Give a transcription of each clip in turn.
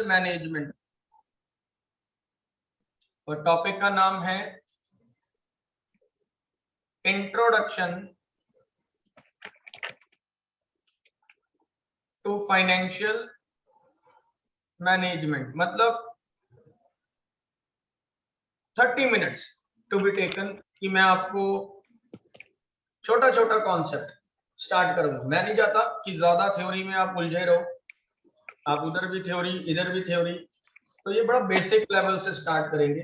Management और topic का नाम है इंट्रोडक्शन टू फाइनेंशियल मैनेजमेंट। मतलब 30 मिनट्स टू बी टेकन कि मैं आपको छोटा छोटा कॉन्सेप्ट स्टार्ट करूंगा। मैं नहीं चाहता कि ज्यादा थ्योरी में आप उलझे रहो, आप उधर भी थ्योरी इधर भी थ्योरी, तो ये बड़ा बेसिक लेवल से स्टार्ट करेंगे।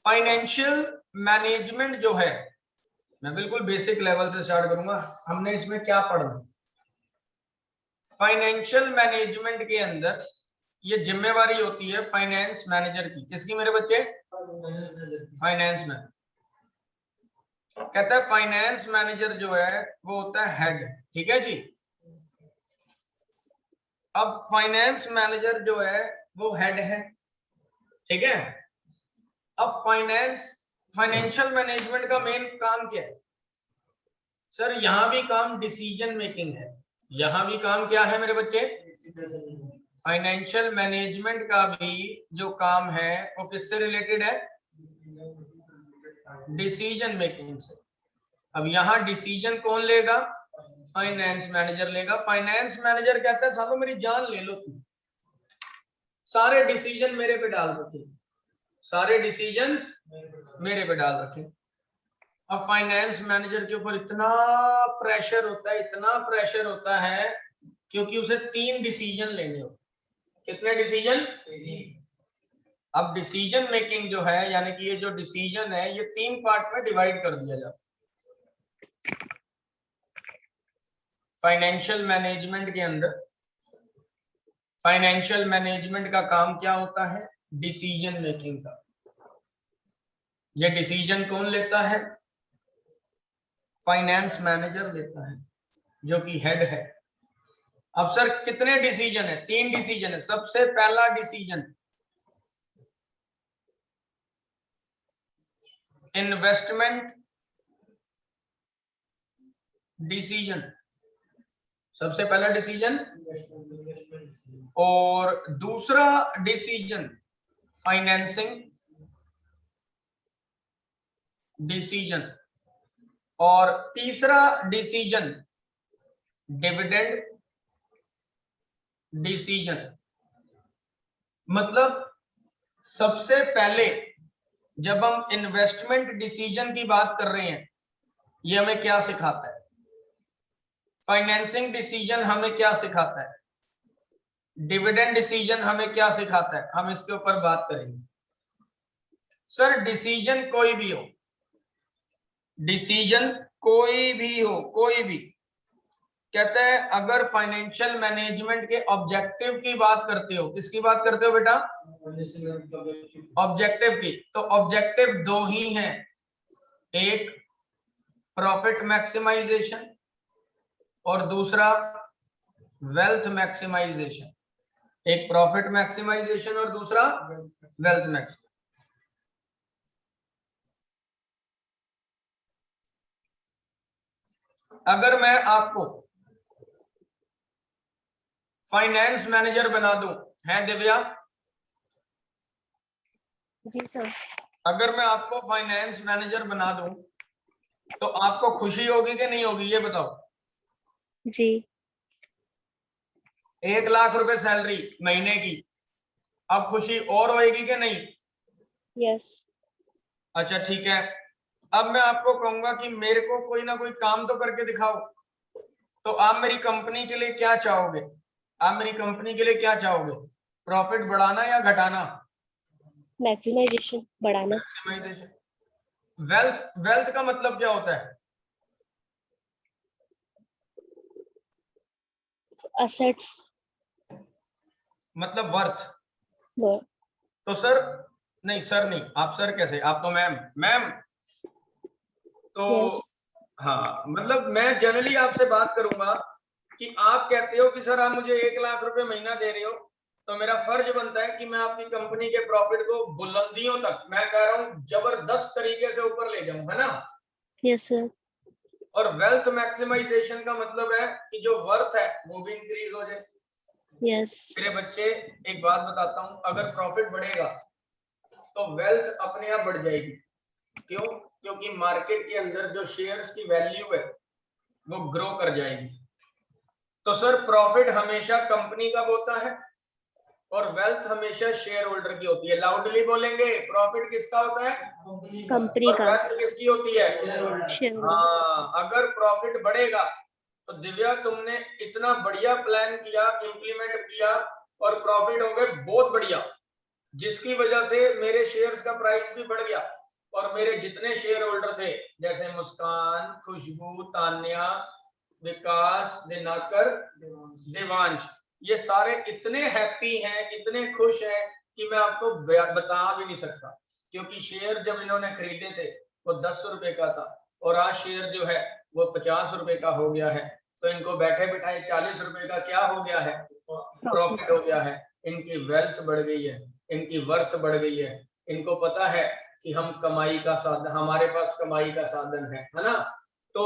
फाइनेंशियल मैनेजमेंट जो है मैं बिल्कुल बेसिक लेवल से स्टार्ट करूंगा। हमने इसमें क्या पढ़ना, फाइनेंशियल मैनेजमेंट के अंदर ये जिम्मेवारी होती है फाइनेंस मैनेजर की। किसकी मेरे बच्चे? Finance manager. कहता है फाइनेंस मैनेजर जो है वो होता है हेड, ठीक है जी। अब फाइनेंस मैनेजर जो है वो हेड है, ठीक है। अब फाइनेंशियल मैनेजमेंट का मेन काम क्या है सर? यहां भी काम डिसीजन मेकिंग है। यहां भी काम क्या है मेरे बच्चे? फाइनेंशियल मैनेजमेंट का भी जो काम है वो किससे रिलेटेड है? डिसीजन मेकिंग से। अब यहां डिसीजन कौन लेगा? फाइनेंस मैनेजर लेगा। फाइनेंस मैनेजर कहता है सालों मेरी जान ले लो तुम, सारे डिसीजन मेरे पे डाल रखे, सारे डिसीजन मेरे पे डाल रखे। अब फाइनेंस मैनेजर के ऊपर इतना प्रेशर होता है, इतना प्रेशर होता है क्योंकि उसे 3 डिसीजन लेने होते। कितने डिसीजन? अब डिसीजन मेकिंग जो है यानी कि ये जो डिसीजन है ये 3 पार्ट में डिवाइड कर दिया जाता है फाइनेंशियल मैनेजमेंट के अंदर। फाइनेंशियल मैनेजमेंट का काम क्या होता है? डिसीजन मेकिंग का। ये डिसीजन कौन लेता है? फाइनेंस मैनेजर लेता है जो कि हेड है। अब सर कितने डिसीजन है? 3 डिसीजन है। सबसे पहला डिसीजन इन्वेस्टमेंट डिसीजन, सबसे पहला डिसीजन। और दूसरा डिसीजन फाइनेंसिंग डिसीजन। और तीसरा डिसीजन डिविडेंड डिसीजन। मतलब सबसे पहले जब हम इन्वेस्टमेंट डिसीजन की बात कर रहे हैं ये हमें क्या सिखाता है? फाइनेंसिंग डिसीजन हमें क्या सिखाता है? डिविडेंड डिसीजन हमें क्या सिखाता है? हम इसके ऊपर बात करेंगे। सर डिसीजन कोई भी हो, डिसीजन कोई भी हो, कोई भी, कहते हैं अगर फाइनेंशियल मैनेजमेंट के ऑब्जेक्टिव की बात करते हो, किसकी बात करते हो बेटा? ऑब्जेक्टिव की। तो ऑब्जेक्टिव 2 ही हैं, एक प्रॉफिट मैक्सिमाइजेशन और दूसरा वेल्थ मैक्सिमाइजेशन। एक प्रॉफिट मैक्सिमाइजेशन और दूसरा वेल्थ मैक्सिमाइजेशन। अगर मैं आपको फाइनेंस मैनेजर बना दूं, है दिव्या? जी सर। अगर मैं आपको फाइनेंस मैनेजर बना दूं तो आपको खुशी होगी कि नहीं होगी ये बताओ? जी। 1 लाख रुपए सैलरी महीने की, अब खुशी और होगी कि नहीं? यस। अच्छा ठीक है। अब मैं आपको कहूंगा कि मेरे को कोई ना कोई काम तो करके दिखाओ, तो आप मेरी कंपनी के लिए क्या चाहोगे? आप मेरी कंपनी के लिए क्या चाहोगे? प्रॉफिट बढ़ाना या घटाना? मैक्सिमाइजेशन, बढ़ाना। मैक्सिमाइजेशन। वेल्थ का मतलब क्या होता है? असेट्स। मतलब वर्थ। वो तो सर नहीं, सर नहीं, आप सर कैसे? आप तो मैम। मैम तो यस। हाँ, मतलब मैं जनरली आपसे बात करूंगा कि आप कहते हो कि सर आप मुझे 1 लाख रुपए महीना दे रहे हो, तो मेरा फर्ज बनता है कि मैं आपकी कंपनी के प्रॉफिट को बुलंदियों तक, मैं कह रहा हूं जबरदस्त तरीके से ऊपर ले जाऊं, है ना? Yes sir. और वेल्थ मैक्सिमाइजेशन का मतलब है कि जो वर्थ है वो भी इंक्रीज हो जाए। Yes. मेरे बच्चे एक बात बताता हूं, अगर प्रॉफिट बढ़ेगा तो वेल्थ अपने आप बढ़ जाएगी। क्यों? क्योंकि मार्केट के अंदर जो शेयर्स की वैल्यू है वो ग्रो कर जाएगी। तो सर प्रॉफिट हमेशा कंपनी का होता है और वेल्थ हमेशा शेयर होल्डर की होती है। लाउडली बोलेंगे, प्रॉफिट किसका होता है? कंपनी और का। वेल्थ किसकी होती है? शेयर। हाँ, अगर प्रॉफिट बढ़ेगा तो दिव्या तुमने इतना बढ़िया प्लान किया, इंप्लीमेंट किया और प्रॉफिट हो गए बहुत बढ़िया, जिसकी वजह से मेरे शेयर्स का प्राइस भी बढ़ गया और मेरे जितने शेयर होल्डर थे जैसे मुस्कान, खुशबू, तान्या, विकास, दिनाकर, देवांश, ये सारे इतने हैप्पी हैं, इतने खुश हैं कि मैं आपको बता भी नहीं सकता। क्योंकि शेयर जब इन्होंने खरीदे थे वो 10 रुपए का था और आज शेयर जो है वो 50 रुपए का हो गया है। तो इनको बैठे बिठाए 40 रुपए का क्या हो गया है? प्रॉफिट हो गया है। इनकी वेल्थ बढ़ गई है, इनकी वर्थ बढ़ गई है। इनको पता है कि हम कमाई का साधन, हमारे पास कमाई का साधन है ना। तो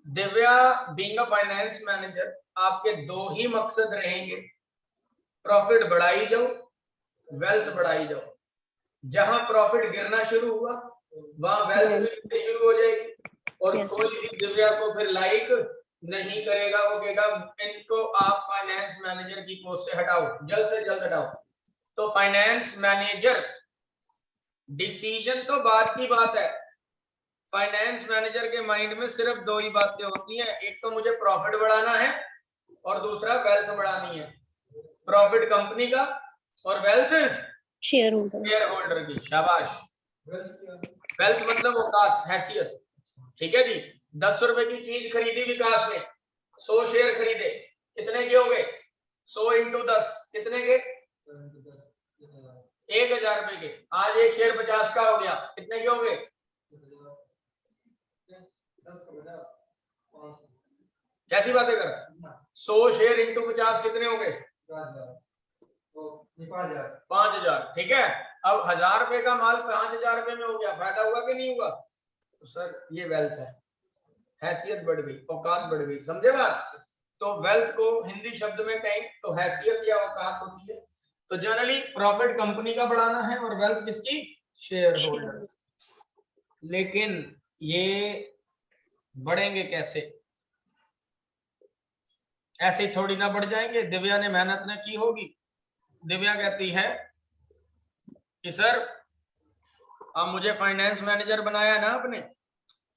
Divya being a finance manager, आपके दो ही मकसद रहेंगे, प्रॉफिट बढ़ाई जाओ, वेल्थ बढ़ाई जाओ। जहां प्रॉफिट गिरना शुरू हुआ वहां वेल्थ भी गिरनी शुरू हो जाएगी और कोई भी दिव्या को फिर लाइक नहीं करेगा। वो कहेगा इनको आप फाइनेंस मैनेजर की पोस्ट से हटाओ, जल्द से जल्द हटाओ। तो फाइनेंस मैनेजर, डिसीजन तो बात की बात है, फाइनेंस मैनेजर के माइंड में सिर्फ दो ही बातें होती हैं, एक तो मुझे प्रॉफिट बढ़ाना है और दूसरा वेल्थ बढ़ानी है। प्रॉफिट कंपनी का और वेल्थ शेयर शेयर होल्डर की। शाबाश। वेल्थ मतलब औकात, हैसियत। ठीक है जी। 10 रुपए की चीज खरीदी विकास ने, 100 शेयर खरीदे, कितने के हो गए? 100 इंटू 10 कितने के? 1000 रुपए के। आज एक शेयर 50 का हो गया, कितने के हो गए? कैसी बातें कर? 100 शेयर इंटू 50 कितने हो गए? 5000। ठीक है। अब 1000 रुपए का माल 5000 रुपए में हो गया, फायदा हुआ कि नहीं हुआ? तो सर ये वेल्थ है, हैसियत बढ़ गई, औकात बढ़ गई। समझे बात? तो वेल्थ को हिंदी शब्द में कहें तो हैसियत या औकात होती है। तो जनरली प्रॉफिट कंपनी का बढ़ाना है और वेल्थ किसकी? Share holder. लेकिन ये बढ़ेंगे कैसे? ऐसे ही थोड़ी ना बढ़ जाएंगे। दिव्या ने मेहनत न की होगी। दिव्या कहती है कि सर आप मुझे फाइनेंस मैनेजर बनाया है ना आपने,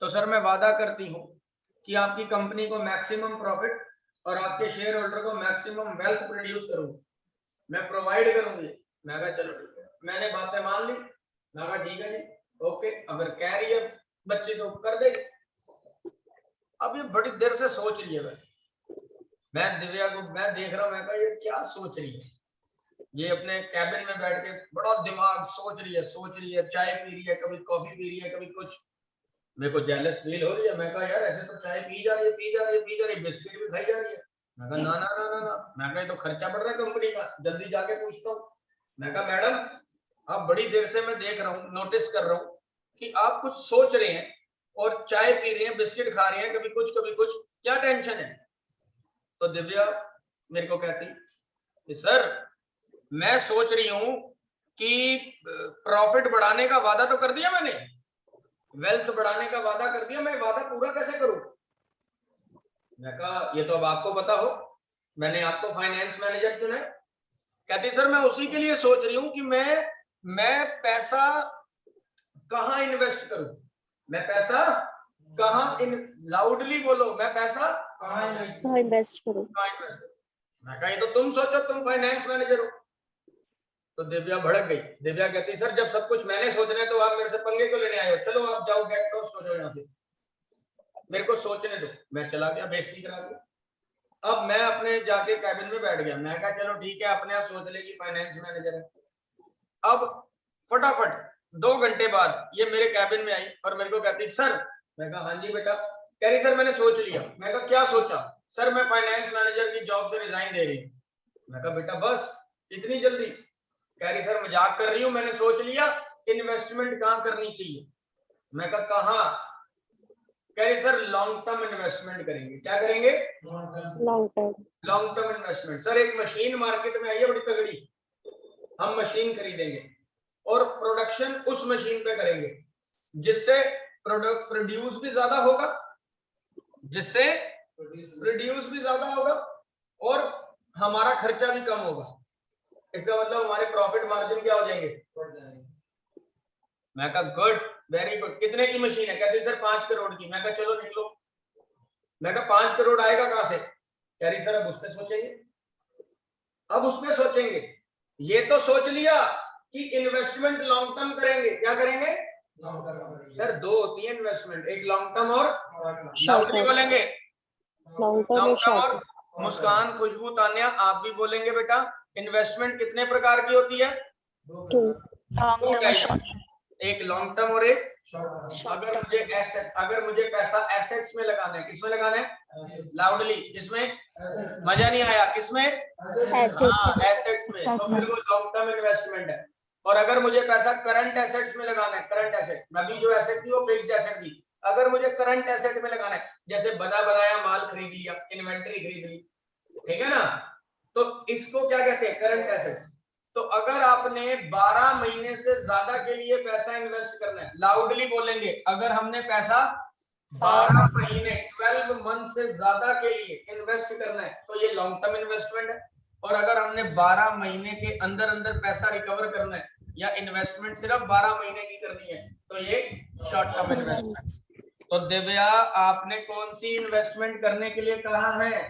तो सर मैं वादा करती हूँ कि आपकी कंपनी को मैक्सिमम प्रॉफिट और आपके शेयर होल्डर को मैक्सिमम वेल्थ प्रोड्यूस करूंगी, मैं प्रोवाइड करूंगी। मैं कहा चलो ठीक है, मैंने बातें मान ली। मैं कहा ठीक है जी, ओके, अगर कह रही है बच्ची तो कर देगी। अब ये बड़ी देर से सोच रही है। मैं दिव्या को मैं देख रहा हूँ, मैं कहा ये क्या सोच रही है? ये अपने कैबिन में बैठ के बड़ा दिमाग सोच रही है, चाय पी रही है, कभी कॉफी पी रही है, कभी कुछ। मेरे को जेलस फील हो रही है। मैं कहा यार ऐसे तो चाय पी जा रही है, बिस्किट भी खाई जा रही है। मैं कहा ना ना ना ना ना, मैं कहा तो खर्चा बढ़ रहा है कंपनी का, जल्दी जाके पूछता हूँ। मैं कहा मैडम आप बड़ी देर से मैं देख रहा हूँ, नोटिस कर रहा हूँ कि आप कुछ सोच रहे हैं और चाय पी रहे हैं, बिस्किट खा रहे हैं, कभी कुछ, क्या टेंशन है? तो दिव्या मेरे को कहती कि सर मैं सोच रही हूं कि प्रॉफिट बढ़ाने का वादा तो कर दिया मैंने, वेल्थ बढ़ाने का वादा कर दिया, मैं वादा पूरा कैसे करूं? मैं कहा ये तो अब आपको पता हो, मैंने आपको फाइनेंस मैनेजर चुना है। कहती सर मैं उसी के लिए सोच रही हूँ कि मैं पैसा कहाँ इन्वेस्ट करूं, मैं पैसा कहाँ लाउडली बोलो, मैं पैसा कहाँ इन्वेस्ट करूं? मैं कहा ये तो तुम सोचो, तुम फाइनेंस मैनेजर हो। तो दिव्या भड़क गई। दिव्या कहती सर जब सब कुछ मैंने सोचना है तो आप मेरे से पंगे क्यों लेने आए हो? चलो आप जाओ, गेट लॉस्ट हो जाओ यहाँ से, मेरे को सोचने दो। मैं चला गया बेइज्जती करा के। अब मैं अपने जाके कैबिन में बैठ गया। मैं कहा चलो ठीक है, अपने आप सोच लेगी, फाइनेंस मैनेजर है। अब फटाफट 2 घंटे बाद ये मेरे कैबिन में आई और मेरे को कहती सर। मैं कहा हाँ जी बेटा। कह रही सर मैंने सोच लिया। मैं कहा क्या सोचा? सर मैं फाइनेंस मैनेजर की जॉब से रिजाइन दे रही हूँ। मैं कहा बेटा बस इतनी जल्दी? कह रही सर मजाक कर रही हूँ, मैंने सोच लिया इन्वेस्टमेंट कहाँ करनी चाहिए। मैं कहा कहाँ? कह रही सर लॉन्ग टर्म इन्वेस्टमेंट करेंगे। क्या करेंगे? Long term. Long term investment. Sir एक मशीन मार्केट में आई है बड़ी तगड़ी, हम मशीन खरीदेंगे और प्रोडक्शन उस मशीन पे करेंगे जिससे प्रोडक्ट प्रोड्यूस भी ज्यादा होगा, जिससे प्रोड्यूस भी ज्यादा होगा और हमारा खर्चा भी कम होगा। इसका मतलब हमारे प्रॉफिट मार्जिन क्या हो जाएंगे? मैं कहा गुड, वेरी गुड। कितने की मशीन है? कहती सर 5 करोड़ की। मैं कहा चलो निकलो। मैं कहा 5 करोड़ आएगा कहां से? कह रही सर अब उस पर सोचेंगे, अब उसमें सोचेंगे। ये तो सोच लिया कि इन्वेस्टमेंट लॉन्ग टर्म करेंगे। क्या करेंगे? सर दो होती है इन्वेस्टमेंट, एक लॉन्ग टर्म और लाउडली बोलेंगे लॉन्ग टर्म लॉन्ग और टर्म। शॉर्ट और मुस्कान, खुशबू, तान्या आप भी बोलेंगे बेटा। इन्वेस्टमेंट कितने प्रकार की होती है? टू। दो टाइप, एक लॉन्ग टर्म और एक अगर मुझे एसेट, अगर मुझे पैसा एसेट्स में लगाना है, किसमें लगाना है? लाउडली, किसमें? मजा नहीं आया, किसमें? हाँ एसेट्स में, तो फिर वो लॉन्ग टर्म इन्वेस्टमेंट है। और अगर मुझे पैसा करंट एसेट्स में लगाना है, करंट एसेट, अभी जो एसेट थी वो फिक्स्ड एसेट थी, अगर मुझे करंट एसेट में लगाना है, जैसे बना बनाया माल खरीद लिया, इन्वेंटरी खरीद ली, ठीक है ना, तो इसको क्या कहते हैं? Current assets. तो अगर आपने 12 महीने से ज्यादा के लिए पैसा इन्वेस्ट करना है, लाउडली बोलेंगे, अगर हमने पैसा 12 महीने 12 मंथ से ज्यादा के लिए इन्वेस्ट करना है तो ये लॉन्ग टर्म इन्वेस्टमेंट है। और अगर हमने 12 महीने के अंदर अंदर पैसा रिकवर करना है या इन्वेस्टमेंट सिर्फ 12 महीने की करनी है तो ये शॉर्ट टर्म इन्वेस्टमेंट। तो दिव्या आपने कौन सी इन्वेस्टमेंट करने के लिए कहा है?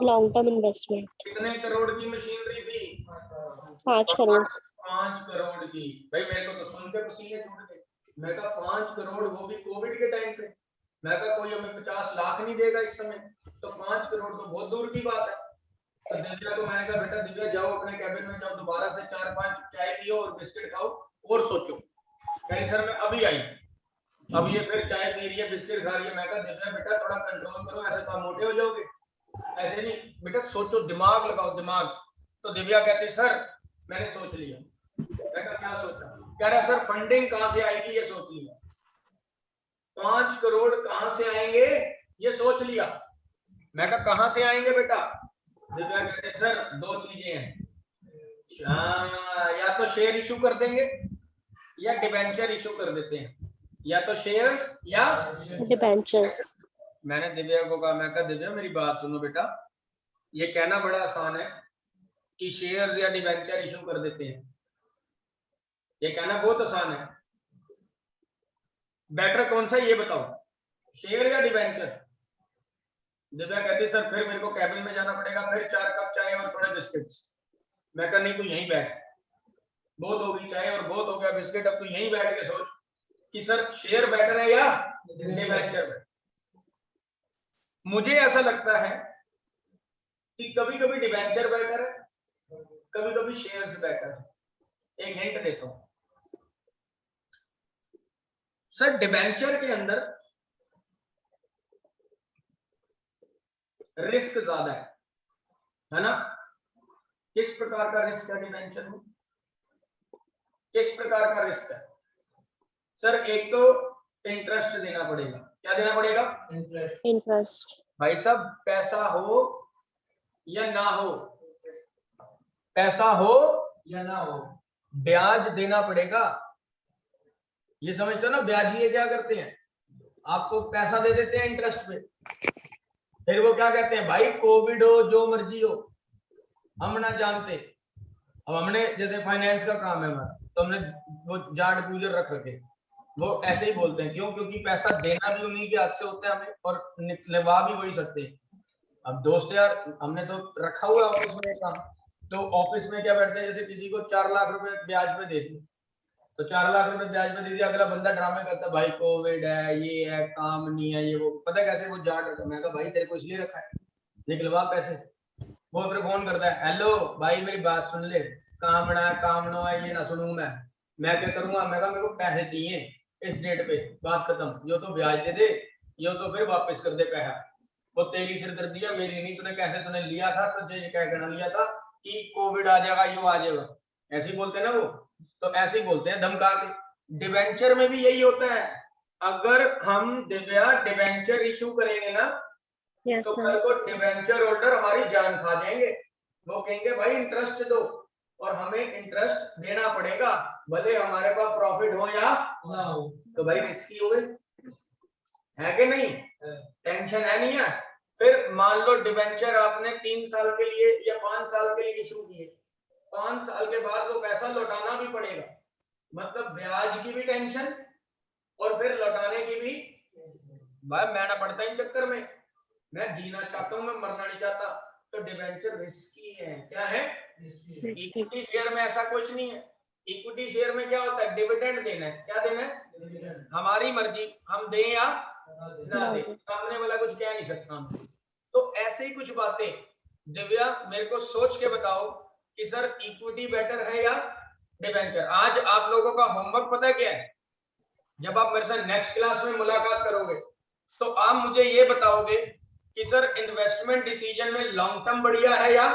Long term investment. कितने करोड़ की मशीनरी थी? 5 करोड़। 5 करोड़ की। भाई मेरे को तो सुन के पसीने छूट गए। मैं कहा 5 करोड़, वो भी कोविड के टाइम पे। मैं कहा कोई हमें 50 लाख नहीं देगा इस समय, तो 5 करोड़ तो बहुत दूर की बात है। तो दिव्या को मैंने कहा बेटा दिव्या जाओ अपने कैबिन में जाओ, दोबारा से 4-5 चाय पियो और बिस्किट खाओ और सोचो। कह रही सर मैं अभी आई, अब ये फिर चाय पी रही है, बिस्किट खा रही है। मैं कहा दिव्या बेटा थोड़ा कंट्रोल करो, ऐसे तो आप मोटे हो जाओगे, ऐसे नहीं बेटा, सोचो, दिमाग लगाओ, दिमाग। तो दिव्या कहती सर मैंने सोच लिया। मैं कहा क्या सोचा? कह रहा सर फंडिंग कहां से आएगी ये सोच लिया, 5 करोड़ कहां से आएंगे ये सोच लिया। मैं कहा कहां से आएंगे बेटा? दिव्या कहते सर 2 चीजें हैं, या तो शेयर इशू कर देंगे या डिबेंचर इशू कर देते हैं, या तो शेयर्स या डिबेंचर्स। मैंने दिव्या को कहा, मैं कहा दिव्या मेरी बात सुनो बेटा, ये कहना बड़ा आसान है कि शेयर्स या डिबेंचर इशू कर देते हैं, ये कहना बहुत आसान है, बेटर कौन सा ये बताओ, शेयर या डिबेंचर? दिव्या कहती सर फिर मेरे को कैबिन में जाना पड़ेगा, फिर 4 कप चाय और थोड़े बिस्किट्स। मैं कहा नहीं तू यहीं बैठ, बहुत होगी चाय और बहुत हो गया बिस्किट, अब तू यहीं बैठ के सोच कि सर शेयर बेटर है या डिबेंचर। मुझे ऐसा लगता है कि कभी कभी डिबेंचर बेटर है, कभी कभी शेयर्स बेटर है। एक हिंट देता हूं सर, डिबेंचर के अंदर रिस्क ज्यादा है ना? किस प्रकार का रिस्क है डिबेंचर में? किस प्रकार का रिस्क है? सर एक तो इंटरेस्ट देना पड़ेगा। क्या देना पड़ेगा? इंटरेस्ट। भाई साहब पैसा हो या ना हो, पैसा हो या ना हो, ब्याज देना पड़ेगा। ये समझते हो ना, ब्याजी क्या करते हैं, आपको पैसा दे देते हैं इंटरेस्ट पे, फिर वो क्या कहते हैं भाई कोविड हो जो मर्जी हो हम ना जानते। अब हमने जैसे फाइनेंस का काम है हमारा, तो हमने वो जाट गुजर रख रखे, वो ऐसे ही बोलते हैं। क्यों? क्योंकि पैसा देना भी उन्हीं के हाथ से होता है हमें और निकलवा भी वही सकते हैं। अब दोस्त यार हमने तो रखा हुआ है ऑफिस में काम, तो ऑफिस में क्या बैठते हैं, जैसे किसी को 4 लाख रुपए ब्याज पे दे दी, तो 4 लाख रुपए ब्याज पे दे दिया, अगला बंदा ड्रामे करता है भाई कोविड है, ये है, काम नहीं है, ये वो, पता है कैसे वो जाट रखा। मैं कहा भाई तेरे को इसलिए रखा है, निकलवा पैसे। वो फिर फोन करता है, हेलो भाई मेरी बात सुन ले, कामना है ये ना सुनूं मैं क्या करूंगा? मैं कहा मेरे को पैसे चाहिए इस डेट पे, बात खत्म, यो तो ब्याज दे दे, यो तो फिर वापस कर दे पैसा। वो तेरी सिरदर्दी है मेरी नहीं, तूने कैसे तूने लिया था, तुझे ये क्या कहना लिया था कि कोविड आ जाएगा, यो आ जाएगा, ऐसे ही बोलते हैं ना वो, तो ऐसे ही बोलते हैं धमका के। डिवेंचर में भी यही होता है, अगर हम दिव्या डिबेंचर इशू करेंगे ना, Yes, तो sir. कल को डिबेंचर होल्डर हमारी जान खा जाएंगे। वो कहेंगे भाई इंटरेस्ट दो, और हमें इंटरेस्ट देना पड़ेगा, भले हमारे पास प्रॉफिट हो या ना हो। तो भाई रिस्की हो गई, है कि नहीं? टेंशन है नहीं है? फिर मान लो डिबेंचर आपने 3 साल के लिए या 5 साल के लिए इशू किए, 5 साल के बाद वो पैसा लौटाना भी पड़ेगा, मतलब ब्याज की भी टेंशन और फिर लौटाने की भी। भाई मैं ना पड़ता इन चक्कर में, मैं जीना चाहता हूं, मैं मरना नहीं चाहता। तो डिबेंचर रिस्की है। क्या है? इक्विटी शेयर में ऐसा कुछ नहीं है। इक्विटी शेयर में क्या होता है? डिविडेंड देना है। क्या देना है? डिविडेंड। हमारी मर्जी, हम दें या ना दें, सामने वाला कुछ कह नहीं सकता हम। तो ऐसे ही कुछ बातें दिव्या मेरे को सोच के बताओ कि सर इक्विटी बेटर है या डिबेंचर। आज आप लोगों का होमवर्क पता है क्या है? जब आप मेरे साथ नेक्स्ट क्लास में मुलाकात करोगे तो आप मुझे ये बताओगे कि सर इन्वेस्टमेंट डिसीजन में लॉन्ग टर्म बढ़िया है या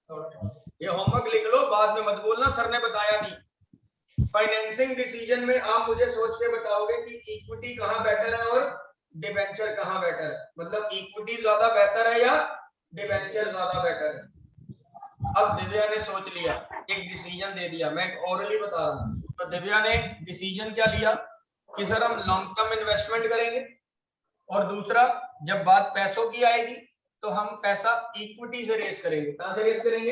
शॉर्ट टर्म। ये होमवर्क लिख लो, बाद में मत बोलना सर ने बताया नहीं। फाइनेंसिंग डिसीजन में आप मुझे सोच के बताओगे कि इक्विटी कहां बेटर है और डिबेंचर कहां बेटर है, मतलब इक्विटी ज्यादा बेहतर है या डिबेंचर ज्यादा बेटर है। अब दिव्या ने सोच लिया, एक डिसीजन दे दिया, मैं ओरली बता रहा हूं। तो दिव्या ने डिसीजन क्या लिया कि सर हम लॉन्ग टर्म इन्वेस्टमेंट करेंगे, और दूसरा जब बात पैसों की आएगी तो हम पैसा इक्विटी से रेस करेंगे। कहां से रेस करेंगे?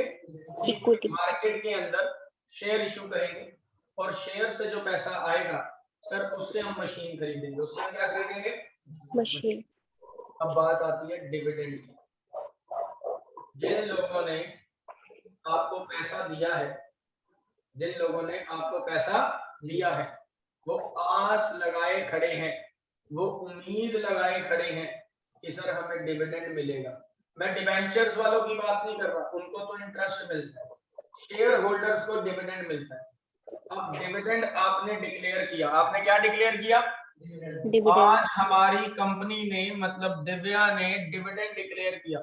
इक्विटी। मार्केट के अंदर शेयर इशू करेंगे, और शेयर से जो पैसा आएगा सर उससे हम मशीन खरीदेंगे। उससे हम क्या खरीदेंगे? मशीन। अब बात आती है डिविडेंड की। जिन लोगों ने आपको पैसा दिया है, जिन लोगों ने आपको पैसा दिया है, वो आस लगाए खड़े हैं, वो उम्मीद लगाए खड़े हैं कि सर हमें डिविडेंड मिलेगा। मैं डिबेंचर्स वालों की बात नहीं कर रहा, उनको तो इंटरेस्ट मिलता है, शेयर होल्डर्स को डिविडेंड मिलता है। अब डिविडेंड आपने डिक्लेयर किया, आपने क्या डिक्लेयर किया? डिविडेंड। आज हमारी कंपनी ने, मतलब दिव्या ने डिविडेंड डिक्लेयर किया।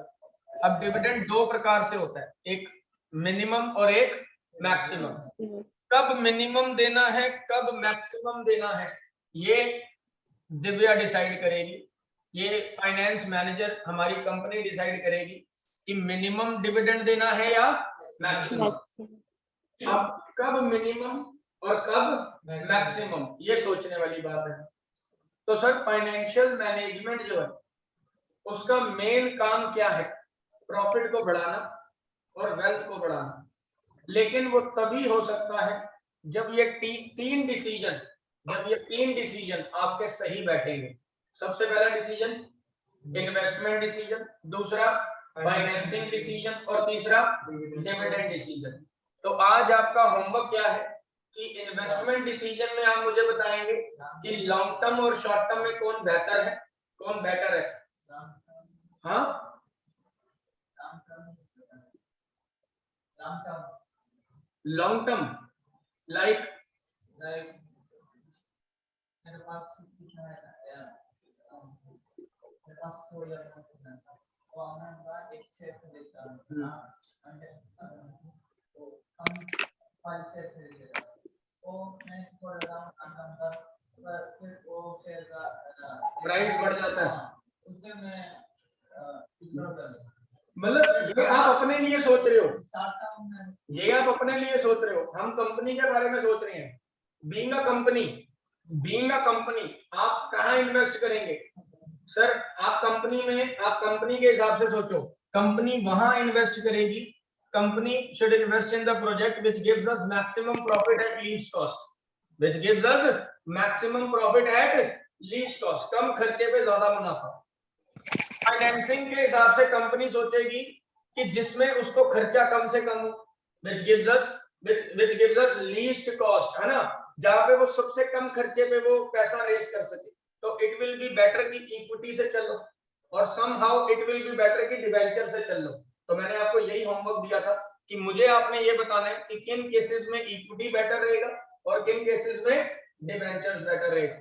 अब डिविडेंड दो प्रकार से होता है, एक मिनिमम और एक मैक्सिमम। कब मिनिमम देना है, कब मैक्सिमम देना है, ये दिव्या डिसाइड करेगी। ये फाइनेंस मैनेजर हमारी कंपनी डिसाइड करेगी कि मिनिमम डिविडेंड देना है या मैक्सिमम। अब कब मिनिमम और कब मैक्सिमम, ये सोचने वाली बात है। तो सर फाइनेंशियल मैनेजमेंट जो है उसका मेन काम क्या है? प्रॉफिट को बढ़ाना और वेल्थ को बढ़ाना। लेकिन वो तभी हो सकता है जब ये तीन डिसीजन आपके सही बैठेंगे। सबसे पहला डिसीजन इन्वेस्टमेंट डिसीजन, दूसरा फाइनेंसिंग डिसीजन, और तीसरा डिविडेंड डिसीजन। तो आज आपका होमवर्क क्या है कि इन्वेस्टमेंट डिसीजन में आप मुझे बताएंगे कि लॉन्ग टर्म और शॉर्ट टर्म में कौन बेहतर है, कौन बेटर है। हाँ, लॉन्ग टर्म लाइक मेरे पास कुछ है यार, मेरे पास थोड़ा तो मैं एक सेट देता हूं ना, तो हम 5 सेट खरीद लेता हूं, तो मैं थोड़ा अंदर फिर वो शेयर का प्राइस बढ़ जाता है, उसमें मैं विड्रॉ कर लेता हूं। मतलब ये आप अपने लिए सोच रहे हो, ये आप अपने लिए सोच रहे हो, हम कंपनी के बारे में सोच रहे हैं। बीइंग अ कंपनी आप कहां इन्वेस्ट करेंगे? सर आप कंपनी में, आप कंपनी के हिसाब से सोचो, कंपनी वहां इन्वेस्ट करेगी, company should invest in the project which gives us maximum profit at least cost, which gives us maximum profit at least cost, कम खर्चे पे ज्यादा मुनाफा। फाइनेंसिंग के हिसाब से कंपनी सोचेगी कि जिसमें उसको खर्चा कम से कम हो, which gives us least cost, है ना, जहां पे वो सबसे कम खर्चे पे वो पैसा रेस कर सके। तो इट विल बी बेटर कि इक्विटी से चलो, और somehow it will be better कि डिबेंचर से चल लो। तो मैंने आपको यही होमवर्क दिया था कि मुझे आपने ये बताना है कि किन केसेस में इक्विटी बेटर रहेगा और किन केसेस में डिबेंचर्स बेटर रहेगा।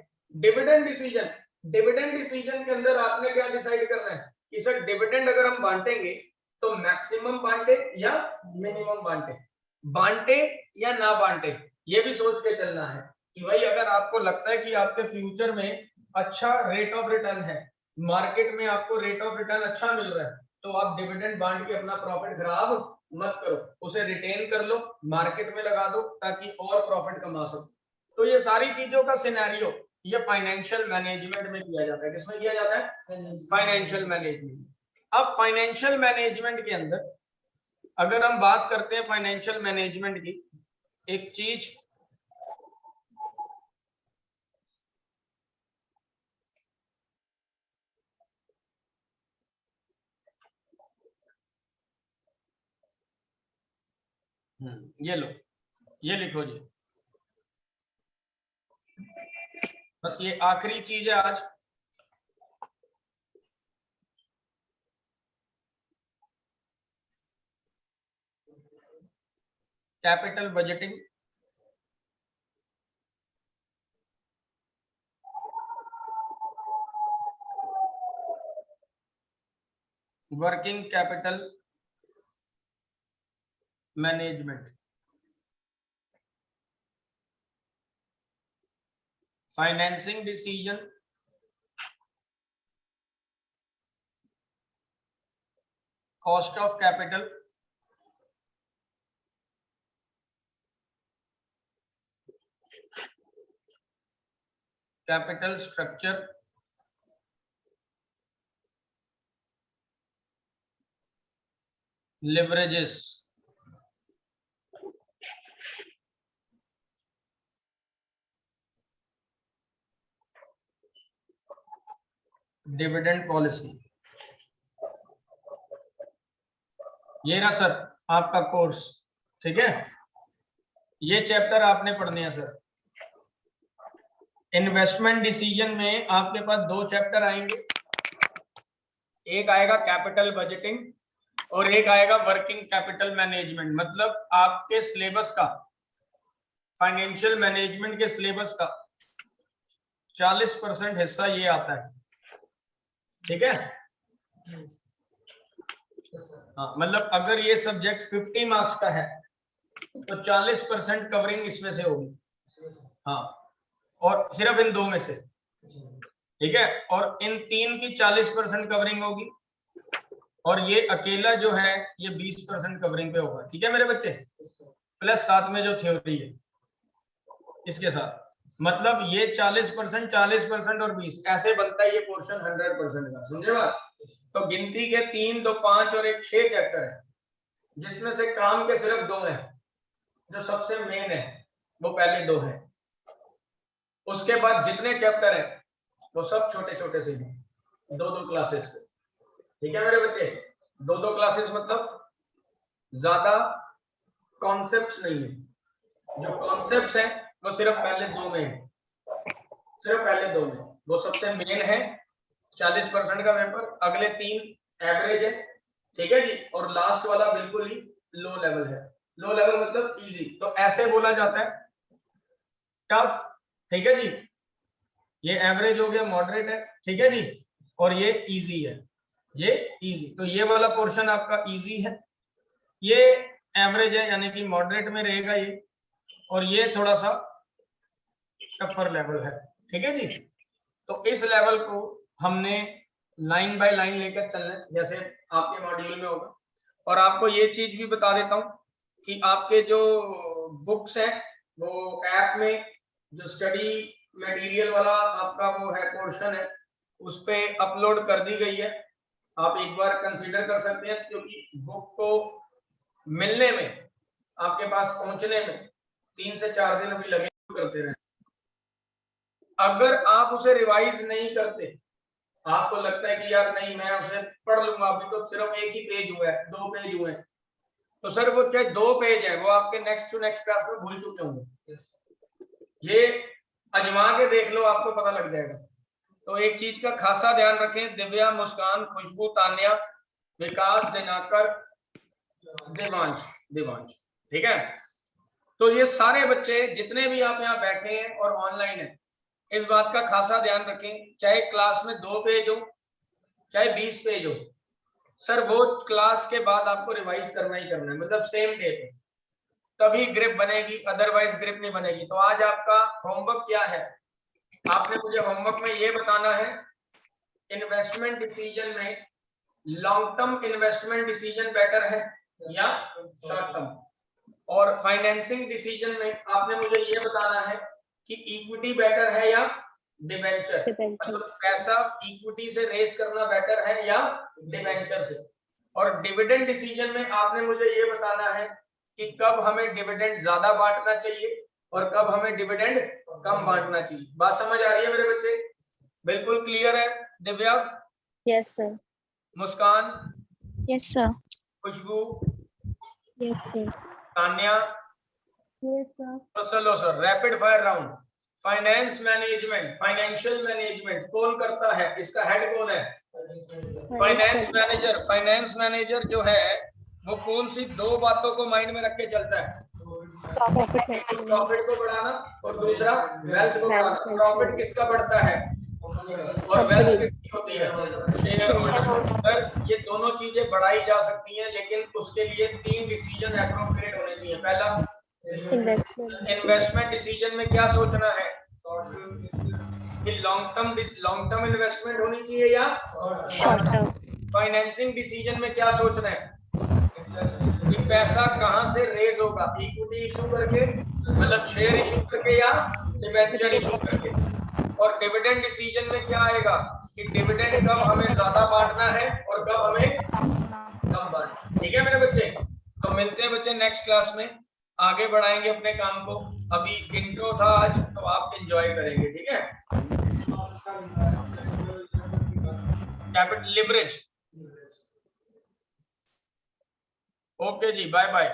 डिविडेंड डिसीजन के अंदर आपने क्या डिसाइड करना है कि सर डिविडेंड अगर हम बांटेंगे तो मैक्सिमम बांटे या मिनिमम बांटे या ना बांटे, ये भी सोच के चलना है कि भाई अगर आपको लगता है कि आपके फ्यूचर में अच्छा रेट ऑफ रिटर्न है, मार्केट में आपको रेट ऑफ रिटर्न अच्छा मिल रहा है, तो आप डिविडेंड बांट के अपना प्रॉफिट खराब मत करो, उसे रिटेन कर लो, मार्केट में लगा दो ताकि और प्रॉफिट कमा सको। तो ये सारी चीजों का सिनेरियो ये फाइनेंशियल मैनेजमेंट में किया जाता है। किसमें किया जाता है? Financial management. अब फाइनेंशियल मैनेजमेंट के अंदर अगर हम बात करते हैं फाइनेंशियल मैनेजमेंट की, एक चीज ये लो, ये लिखो जी, बस ये आखिरी चीज है आज। Capital budgeting, working capital management, financing decision, cost of capital, capital structure, leverages, dividend policy. ये रहा सर आपका कोर्स, ठीक है। ये चैप्टर आपने पढ़ने हैं सर। इन्वेस्टमेंट डिसीजन में आपके पास दो चैप्टर आएंगे, एक आएगा कैपिटल बजटिंग और एक आएगा वर्किंग कैपिटल मैनेजमेंट। मतलब आपके सिलेबस का, फाइनेंशियल मैनेजमेंट के सिलेबस का 40% हिस्सा ये आता है, ठीक है। हाँ, मतलब अगर ये सब्जेक्ट 50 मार्क्स का है तो 40% कवरिंग इसमें से होगी। हाँ, और सिर्फ इन दो में से, ठीक है। और इन तीन की 40% कवरिंग होगी और ये अकेला जो है ये 20% कवरिंग पे होगा, ठीक है मेरे बच्चे। प्लस साथ में जो थ्योरी है इसके साथ, मतलब ये 40%, 40% और 20 ऐसे बनता है ये पोर्शन 100% का, समझे बात। तो गिनती के 3, 2, 5 और एक 6 चैप्टर है, जिसमें से काम के सिर्फ 2 हैं। जो सबसे मेन है वो पहले 2 हैं, उसके बाद जितने चैप्टर है वो सब छोटे छोटे से हैं, 2-2 क्लासेस के, ठीक है मेरे बच्चे। 2-2 क्लासेस मतलब ज्यादा कॉन्सेप्ट्स नहीं है, जो कॉन्सेप्ट्स हैं वो सिर्फ पहले 2 में है, सिर्फ पहले 2 में, वो सबसे मेन है। 40% का पेपर, अगले 3 एवरेज है, ठीक है जी। और लास्ट वाला बिल्कुल ही लो लेवल है। लो लेवल मतलब इजी, तो ऐसे बोला जाता है टफ, ठीक है जी। ये एवरेज हो गया, मॉडरेट है, ठीक है जी, और ये इजी है, ये इजी। तो ये वाला पोर्शन आपका इजी है, ये एवरेज है यानी कि मॉडरेट में रहेगा ये, और ये थोड़ा सा टफर लेवल है, ठीक है जी। तो इस लेवल को हमने लाइन बाय लाइन लेकर चलना है, जैसे आपके मॉड्यूल में होगा। और आपको ये चीज भी बता देता हूँ कि आपके जो बुक्स हैं वो ऐप में जो स्टडी मटेरियल वाला आपका वो है पोर्शन है, उस पे अपलोड कर दी गई है। आप एक बार कंसीडर कर सकते हैं, क्योंकि बुक को मिलने में, आपके पास पहुंचने में 3 से 4 दिन अभी लगे करते रहे। अगर आप उसे रिवाइज नहीं करते, आपको लगता है कि यार नहीं मैं उसे पढ़ लूंगा, अभी तो सिर्फ एक ही पेज हुआ है, 2 पेज हुए हैं, तो सर वो चाहे 2 पेज है वो आपके नेक्स्ट टू नेक्स्ट क्लास में भूल चुके होंगे। ये अजमा के देख लो, आपको पता लग जाएगा। तो एक चीज का खासा ध्यान रखें, दिव्या, मुस्कान, खुशबू, तान्या, विकास, दिनाकर, देवांश, देवांश, ठीक है। तो ये सारे बच्चे जितने भी आप यहाँ बैठे हैं और ऑनलाइन है, इस बात का खासा ध्यान रखें, चाहे क्लास में 2 पेज हो चाहे 20 पेज हो, सर वो क्लास के बाद आपको रिवाइज करना ही करना है, मतलब सेम डे पे, तभी ग्रिप बनेगी, अदरवाइज ग्रिप नहीं बनेगी। तो आज आपका होमवर्क क्या है, आपने मुझे होमवर्क में ये बताना है इन्वेस्टमेंट डिसीजन में long term investment decision better है या शॉर्ट टर्म, और फाइनेंसिंग डिसीजन में आपने मुझे ये बताना है कि इक्विटी बेटर है या डिबेंचर, मतलब पैसा इक्विटी से रेस करना बेटर है या डिबेंचर से। और डिविडेंड डिसीजन में आपने मुझे ये बताना है कि कब हमें डिविडेंड ज्यादा बांटना चाहिए और कब हमें डिविडेंड कम बांटना चाहिए। बात समझ आ रही है मेरे बच्चे? बिल्कुल क्लियर है? Divya, yes sir, Muskan, yes sir, Khushboo, yes sir, Tanya, yes sir. तो चलो sir rapid fire round. Finance management, financial management कौन करता है? इसका हेड कौन है? Finance manager. फाइनेंस मैनेजर जो है वो कौन सी दो बातों को माइंड में रख के चलता है? प्रॉफिट को बढ़ाना और दूसरा वेल्थ को बढ़ाना। प्रॉफिट किसका बढ़ता है और वेल्थ किसकी होती है? Share holder. सर ये दोनों चीजें बढ़ाई जा सकती हैं, लेकिन उसके लिए 3 डिसीजन एप्रोप्रिएट होने चाहिए। पहला, इन्वेस्टमेंट डिसीजन में क्या सोचना है कि लॉन्ग टर्म इन्वेस्टमेंट होनी चाहिए या शॉर्ट टर्म। फाइनेंसिंग डिसीजन में क्या सोचना है कि पैसा कहां से रेज होगा, इक्विटी इशू करके, मतलब शेयर इशू करके या डिबेंचर इशू करके। और डिविडेंड डिसीजन में क्या आएगा कि डिविडेंड कब हमें ज्यादा बांटना है और कब हमें कम बांटना। ठीक है मेरे बच्चे? तो मिलते हैं बच्चे नेक्स्ट क्लास में, आगे बढ़ाएंगे अपने काम को। अभी इंट्रो था आज, तो आप एंजॉय करेंगे। ठीक है? Capital leverage. ओके जी, बाय बाय।